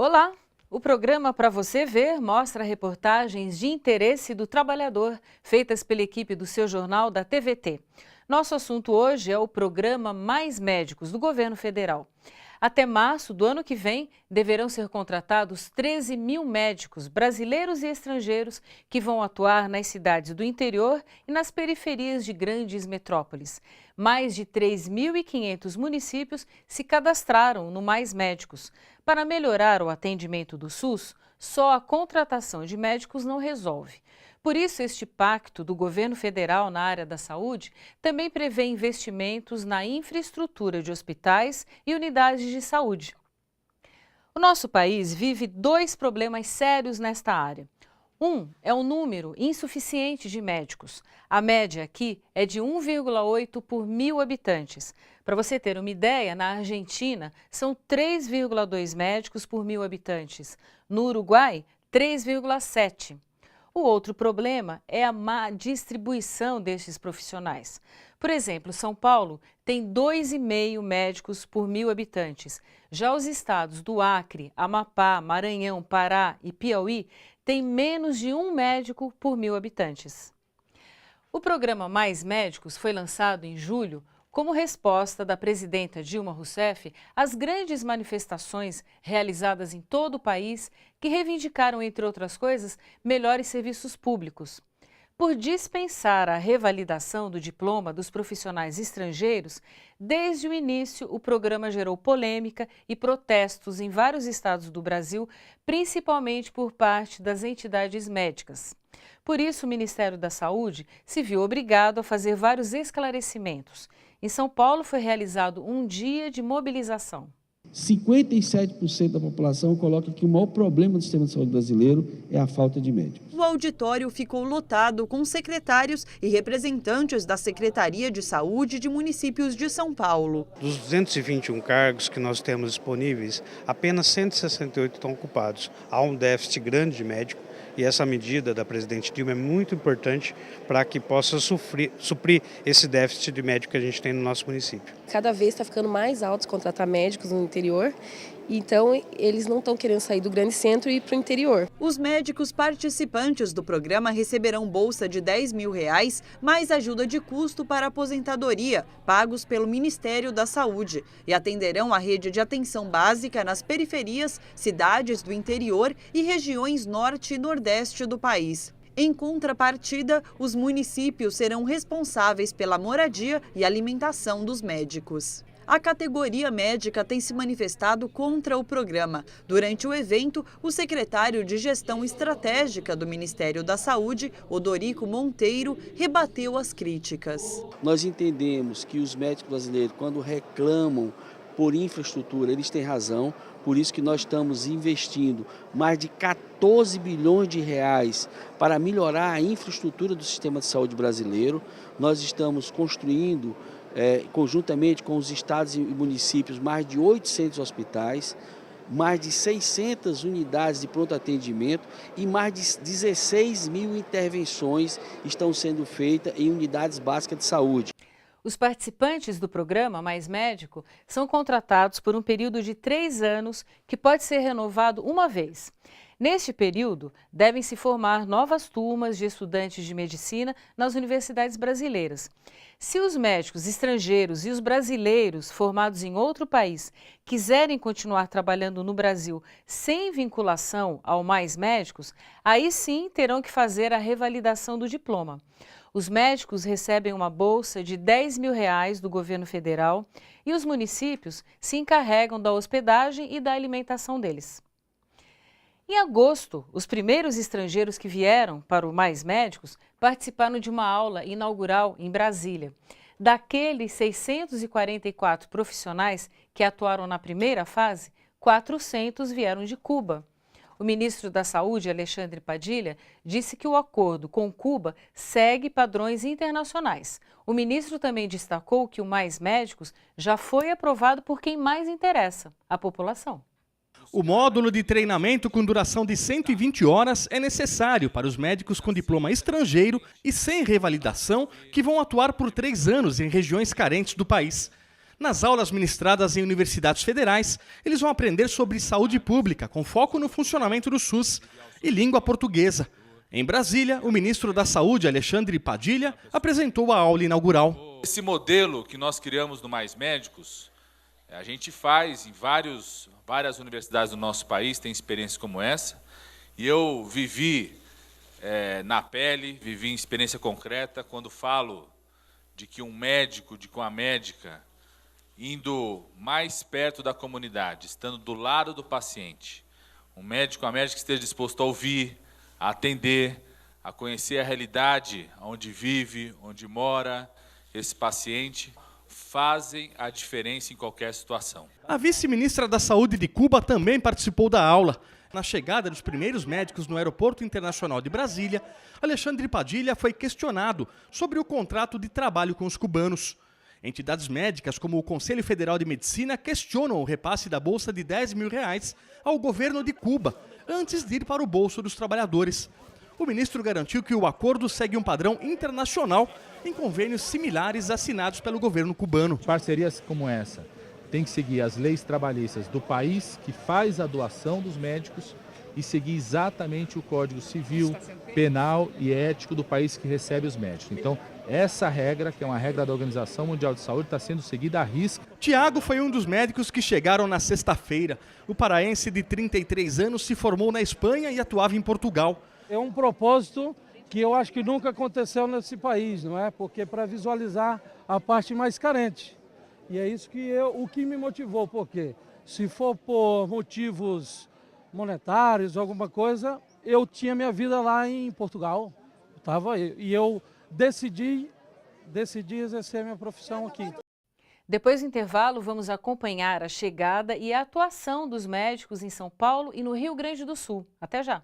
Olá! O programa Para Você Ver mostra reportagens de interesse do trabalhador, feitas pela equipe do seu jornal da TVT. Nosso assunto hoje é o programa Mais Médicos do Governo Federal. Até março do ano que vem, deverão ser contratados 13 mil médicos brasileiros e estrangeiros que vão atuar nas cidades do interior e nas periferias de grandes metrópoles. Mais de 3.500 municípios se cadastraram no Mais Médicos. Para melhorar o atendimento do SUS, só a contratação de médicos não resolve. Por isso, este pacto do governo federal na área da saúde também prevê investimentos na infraestrutura de hospitais e unidades de saúde. O nosso país vive dois problemas sérios nesta área. Um é o número insuficiente de médicos. A média aqui é de 1,8 por 1.000 habitantes. Para você ter uma ideia, na Argentina são 3,2 médicos por 1.000 habitantes. No Uruguai, 3,7. O outro problema é a má distribuição destes profissionais. Por exemplo, São Paulo tem 2,5 médicos por 1.000 habitantes. Já os estados do Acre, Amapá, Maranhão, Pará e Piauí têm menos de 1 médico por 1.000 habitantes. O programa Mais Médicos foi lançado em julho como resposta da presidenta Dilma Rousseff às grandes manifestações realizadas em todo o país que reivindicaram, entre outras coisas, melhores serviços públicos. Por dispensar a revalidação do diploma dos profissionais estrangeiros, desde o início o programa gerou polêmica e protestos em vários estados do Brasil, principalmente por parte das entidades médicas. Por isso, o Ministério da Saúde se viu obrigado a fazer vários esclarecimentos. Em São Paulo foi realizado um dia de mobilização. 57% da população coloca que o maior problema do sistema de saúde brasileiro é a falta de médicos. O auditório ficou lotado com secretários e representantes da Secretaria de Saúde de municípios de São Paulo. Dos 221 cargos que nós temos disponíveis, apenas 168 estão ocupados. Há um déficit grande de médicos. E essa medida da presidente Dilma é muito importante para que possa suprir esse déficit de médico que a gente tem no nosso município. Cada vez está ficando mais alto contratar médicos no interior, então eles não estão querendo sair do grande centro e ir para o interior. Os médicos participantes do programa receberão bolsa de R$10 mil, mais ajuda de custo para aposentadoria, pagos pelo Ministério da Saúde, e atenderão a rede de atenção básica nas periferias, cidades do interior e regiões norte e nordeste do país. Em contrapartida, os municípios serão responsáveis pela moradia e alimentação dos médicos. A categoria médica tem se manifestado contra o programa. Durante o evento, o secretário de Gestão Estratégica do Ministério da Saúde, Odorico Monteiro, rebateu as críticas. Nós entendemos que os médicos brasileiros, quando reclamam por infraestrutura, eles têm razão. Por isso que nós estamos investindo mais de 14 bilhões de reais para melhorar a infraestrutura do sistema de saúde brasileiro. Nós estamos construindo, conjuntamente com os estados e municípios, mais de 800 hospitais, mais de 600 unidades de pronto atendimento e mais de 16 mil intervenções estão sendo feitas em unidades básicas de saúde. Os participantes do programa Mais Médico são contratados por um período de 3 anos que pode ser renovado uma vez. Neste período, devem se formar novas turmas de estudantes de medicina nas universidades brasileiras. Se os médicos estrangeiros e os brasileiros formados em outro país quiserem continuar trabalhando no Brasil sem vinculação ao Mais Médicos, aí sim terão que fazer a revalidação do diploma. Os médicos recebem uma bolsa de R$10 mil do governo federal e os municípios se encarregam da hospedagem e da alimentação deles. Em agosto, os primeiros estrangeiros que vieram para o Mais Médicos participaram de uma aula inaugural em Brasília. Daqueles 644 profissionais que atuaram na primeira fase, 400 vieram de Cuba. O ministro da Saúde, Alexandre Padilha, disse que o acordo com Cuba segue padrões internacionais. O ministro também destacou que o Mais Médicos já foi aprovado por quem mais interessa, a população. O módulo de treinamento com duração de 120 horas é necessário para os médicos com diploma estrangeiro e sem revalidação que vão atuar por 3 anos em regiões carentes do país. Nas aulas ministradas em universidades federais, eles vão aprender sobre saúde pública, com foco no funcionamento do SUS, e língua portuguesa. Em Brasília, o ministro da Saúde, Alexandre Padilha, apresentou a aula inaugural. Esse modelo que nós criamos no Mais Médicos, a gente faz em várias universidades do nosso país, tem experiências como essa, e eu vivi na pele, vivi em experiência concreta, quando falo de que um médico, de que uma médica, indo mais perto da comunidade, estando do lado do paciente, um médico, uma médica que esteja disposto a ouvir, a atender, a conhecer a realidade onde vive, onde mora esse paciente, fazem a diferença em qualquer situação. A vice-ministra da Saúde de Cuba também participou da aula. Na chegada dos primeiros médicos no Aeroporto Internacional de Brasília, Alexandre Padilha foi questionado sobre o contrato de trabalho com os cubanos. Entidades médicas como o Conselho Federal de Medicina questionam o repasse da bolsa de R$10 mil ao governo de Cuba, antes de ir para o bolso dos trabalhadores. O ministro garantiu que o acordo segue um padrão internacional em convênios similares assinados pelo governo cubano. Parcerias como essa têm que seguir as leis trabalhistas do país que faz a doação dos médicos e seguir exatamente o Código Civil, Penal e Ético do país que recebe os médicos. Então, essa regra, que é uma regra da Organização Mundial de Saúde, está sendo seguida à risca. Tiago foi um dos médicos que chegaram na sexta-feira. O paraense de 33 anos se formou na Espanha e atuava em Portugal. É um propósito que eu acho que nunca aconteceu nesse país, não é? Porque para visualizar a parte mais carente. E é isso que o que me motivou, porque se for por motivos monetários, alguma coisa, eu tinha minha vida lá em Portugal. E eu decidi exercer minha profissão aqui. Depois do intervalo, vamos acompanhar a chegada e a atuação dos médicos em São Paulo e no Rio Grande do Sul. Até já!